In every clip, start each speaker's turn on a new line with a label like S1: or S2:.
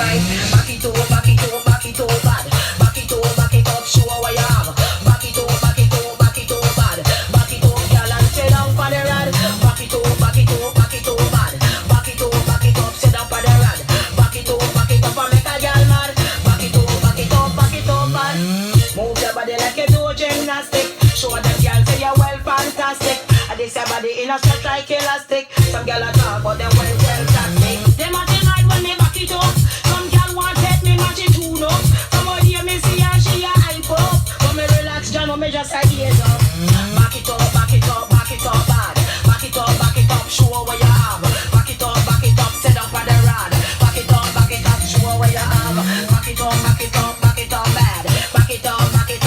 S1: fight. Back it up, back it up, back it up, bad. Back it up, show what you have. Back it up, back it up, back it up, bad. Back it up, girl, and sit down for the rod. Back it up, back it up, back it up, bad. Back it up, sit down for the rod. Back it up, and make a girl mad. Back it up, bad. Move your body like you do gymnastic. Show them girl say you're well fantastic. And this your body in a stretch like elastic. Some girl a talk but them well tactic. Them a tonight when me back it up. Some girl want take me match it tune up. Some of you me see and she a hype up. But me relax John no me just a ease up. Back it up, back it up, back it up bad. Back it up, show what you have. Back it up, set up on the rod. Back it up, show what you have. Back it up, bad. Back it up, bad. Back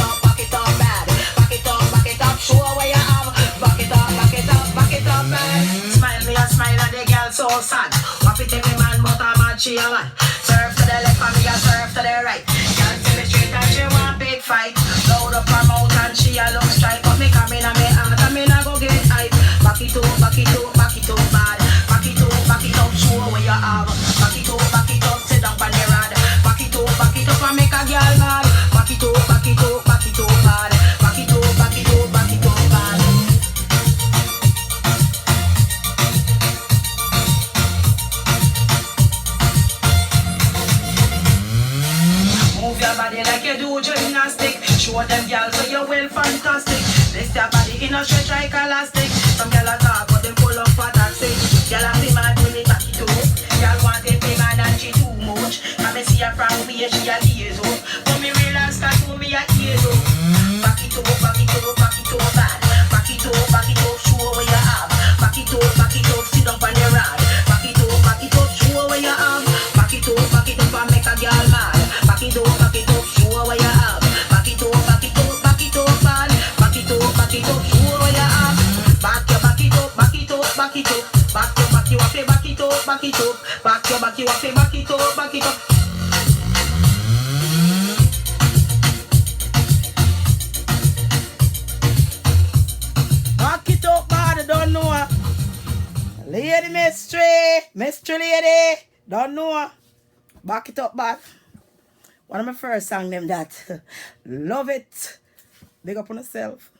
S1: it up, show what you have. Back it up, bad. Smile me a smile and the girl so sad. Wap it every man but a man she a man. Serve to the left and me a serve to the right. Girl see me straight and she want big fight. Load up her mouth and she a look strike. But me come in and me heart and me nah go get hype. Back it up, bad. Back it up, show what you have. Back it up, sit down on the rod. Back it up and make a girl mad. Back it up, bad. Back it up, bad. Move your body like you do gymnastic. Show them girls so you're well fantastic. Lift your body in a stretch like elastic. Some girl a talk but them pull up for taxi. Girl a be mad when me back it up. Girl want it big and she too much. Can me see her from where she a lazy up. But me relax cause to me a ease up. Back it up, bad. Back it up, show what you have. Back it up, sit up on the rod. Back it up, show what you have. Back it up and make a girl mad. Back it up, show what you have. Back it up, bad. Back it up, show what you have. Back you up, back it up. Back you up, back it up. Back you up, back it up. Back it up, bad, I don't know. Lady mystery lady, don't know. Back it up, bad. One of my first song them that. Love it. Big up on yourself.